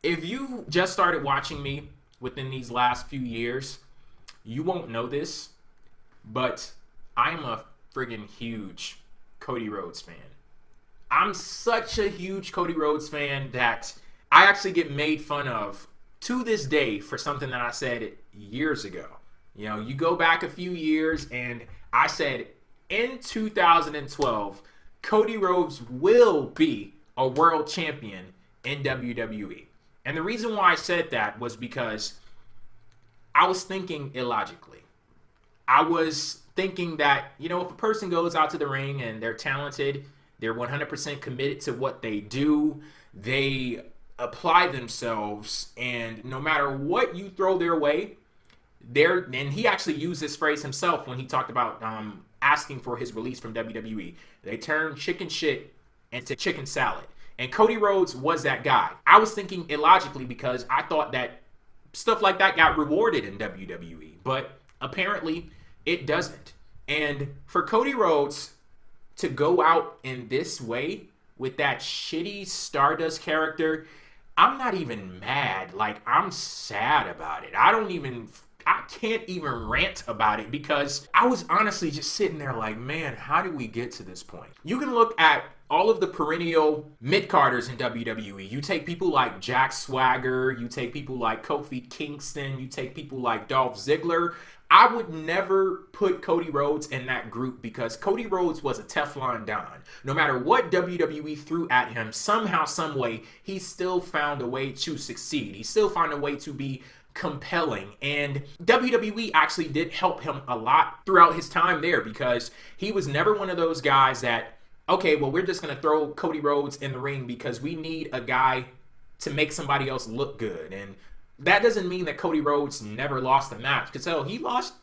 If you just started watching me within these last few years, you won't know this, but I'm a friggin' huge Cody Rhodes fan. I'm such a huge Cody Rhodes fan that I actually get made fun of to this day for something that I said years ago. You know, you go back a few years and I said in 2012, Cody Rhodes will be a world champion in WWE. And the reason why I said that was because I was thinking illogically. I was thinking that, you know, if a person goes out to the ring and they're talented, they're 100% committed to what they do, they apply themselves, and no matter what you throw their way, and he actually used this phrase himself when he talked about asking for his release from WWE. They turn chicken shit into chicken salad. And Cody Rhodes was that guy. I was thinking illogically because I thought that stuff like that got rewarded in WWE, but apparently it doesn't. And for Cody Rhodes to go out in this way with that shitty Stardust character, I'm not even mad. Like, I'm sad about it. I can't even rant about it because I was honestly just sitting there like, man, how did we get to this point? You can look at all of the perennial mid-carders in WWE. You take people like Jack Swagger, you take people like Kofi Kingston, you take people like Dolph Ziggler. I would never put Cody Rhodes in that group because Cody Rhodes was a Teflon Don. No matter what WWE threw at him, somehow, some way, he still found a way to succeed. He still found a way to be compelling, and WWE actually did help him a lot throughout his time there because he was never one of those guys that, okay, well, we're just going to throw Cody Rhodes in the ring because we need a guy to make somebody else look good. And that doesn't mean that Cody Rhodes never lost a match, because hell, he lost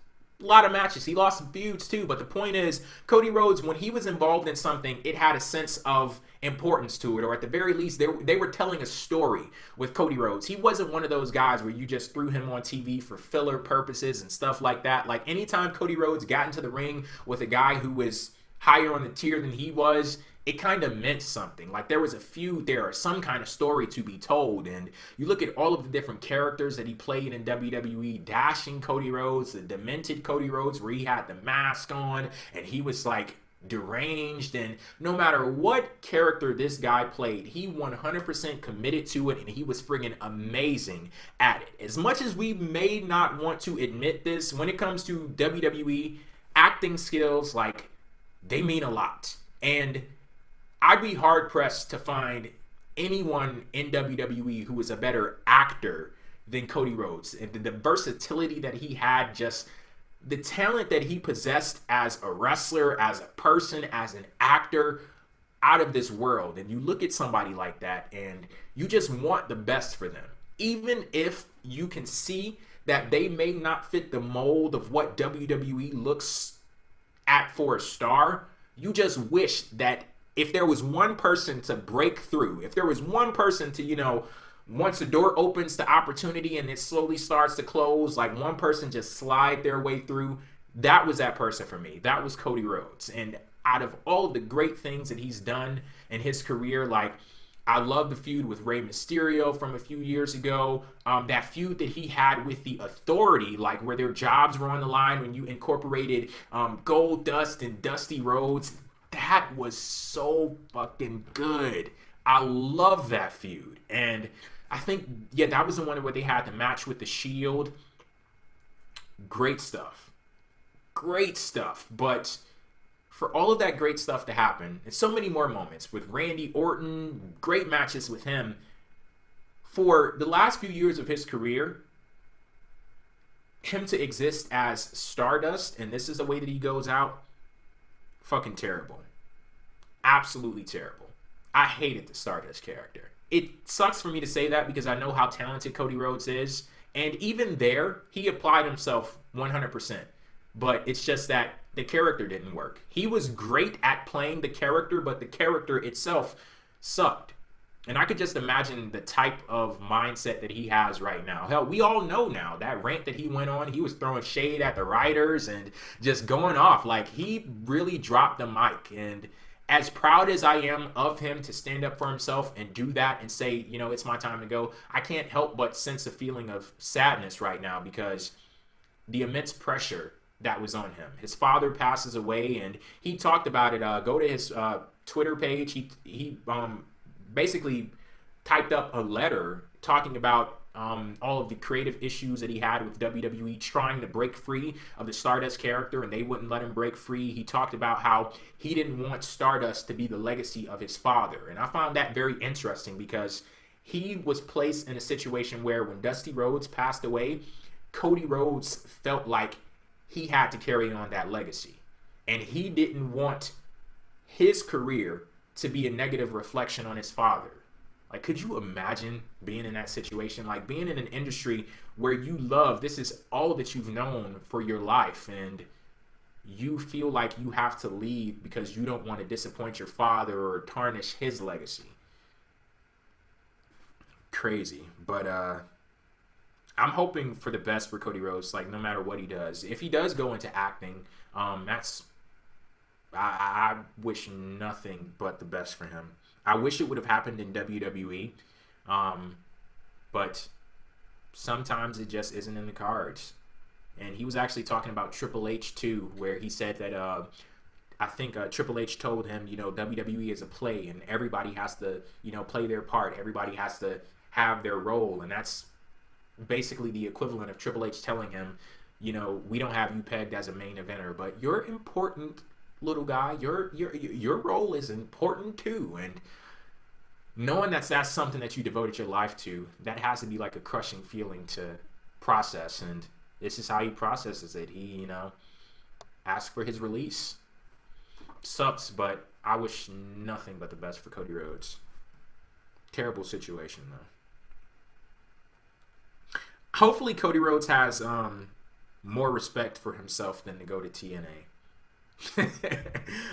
a lot of matches. He lost some feuds too, but the point is, Cody Rhodes, when he was involved in something, it had a sense of importance to it, or at the very least, they were telling a story with Cody Rhodes. He wasn't one of those guys where you just threw him on TV for filler purposes and stuff like that. Like, anytime Cody Rhodes got into the ring with a guy who was higher on the tier than he was, it kind of meant something. Like, there was a feud there, or some kind of story to be told. And you look at all of the different characters that he played in WWE, Dashing Cody Rhodes, the Demented Cody Rhodes, where he had the mask on and he was like deranged, and no matter what character this guy played, he 100% committed to it, and he was friggin' amazing at it. As much as we may not want to admit this, when it comes to WWE, acting skills, like, they mean a lot. And I'd be hard pressed to find anyone in WWE who is a better actor than Cody Rhodes. And the versatility that he had, just the talent that he possessed as a wrestler, as a person, as an actor, out of this world. And you look at somebody like that and you just want the best for them. Even if you can see that they may not fit the mold of what WWE looks at for a star, you just wish that if there was one person to break through, if there was one person to, you know, once the door opens to opportunity and it slowly starts to close, like one person just slide their way through, that was that person for me. That was Cody Rhodes. And out of all of the great things that he's done in his career, like, I love the feud with Rey Mysterio from a few years ago. That feud that he had with the Authority, like where their jobs were on the line when you incorporated Gold Dust and Dusty Rhodes. That was so fucking good. I love that feud. And I think, yeah, that was the one where they had the match with the Shield. Great stuff. Great stuff. But for all of that great stuff to happen, and so many more moments with Randy Orton, great matches with him, for the last few years of his career, him to exist as Stardust, and this is the way that he goes out, fucking terrible. Absolutely terrible. I hated the Stardust character. It sucks for me to say that because I know how talented Cody Rhodes is. And even there, he applied himself 100%. But it's just that the character didn't work. He was great at playing the character, but the character itself sucked. And I could just imagine the type of mindset that he has right now. Hell, we all know now that rant that he went on, he was throwing shade at the writers and just going off. Like, he really dropped the mic. And as proud as I am of him to stand up for himself and do that and say, you know, it's my time to go, I can't help but sense a feeling of sadness right now because the immense pressure that was on him. His father passes away, and he talked about it. Go to his Twitter page. He basically typed up a letter talking about all of the creative issues that he had with WWE, trying to break free of the Stardust character, and they wouldn't let him break free. He talked about how he didn't want Stardust to be the legacy of his father, and I found that very interesting because he was placed in a situation where when Dusty Rhodes passed away, Cody Rhodes felt like he had to carry on that legacy, and he didn't want his career to be a negative reflection on his father. Like, could you imagine being in that situation? Like, being in an industry where you love, this is all that you've known for your life, and you feel like you have to leave because you don't want to disappoint your father or tarnish his legacy. Crazy. But I'm hoping for the best for Cody Rhodes, like, no matter what he does. If he does go into acting, I wish nothing but the best for him. I wish it would have happened in WWE, but sometimes it just isn't in the cards. And he was actually talking about Triple H too, where he said that I think Triple H told him, you know, WWE is a play, and everybody has to, you know, play their part. Everybody has to have their role, and that's basically the equivalent of Triple H telling him, you know, we don't have you pegged as a main eventer, but you're important, little guy. Your role is important too, and knowing that's something that you devoted your life to, that has to be like a crushing feeling to process, and this is how he processes it. He, you know, asked for his release. Sucks, but I wish nothing but the best for Cody Rhodes. Terrible situation though. Hopefully Cody Rhodes has more respect for himself than to go to TNA.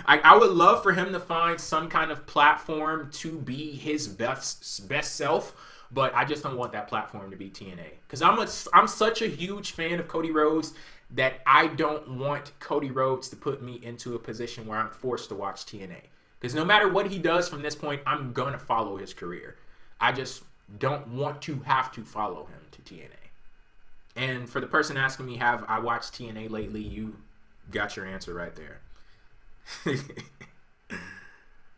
I would love for him to find some kind of platform to be his best self, but I just don't want that platform to be TNA, because I'm such a huge fan of Cody Rhodes that I don't want Cody Rhodes to put me into a position where I'm forced to watch TNA, because no matter what he does from this point, I'm gonna follow his career. I just don't want to have to follow him to TNA. And for the person asking me, have I watched TNA lately, you got your answer right there.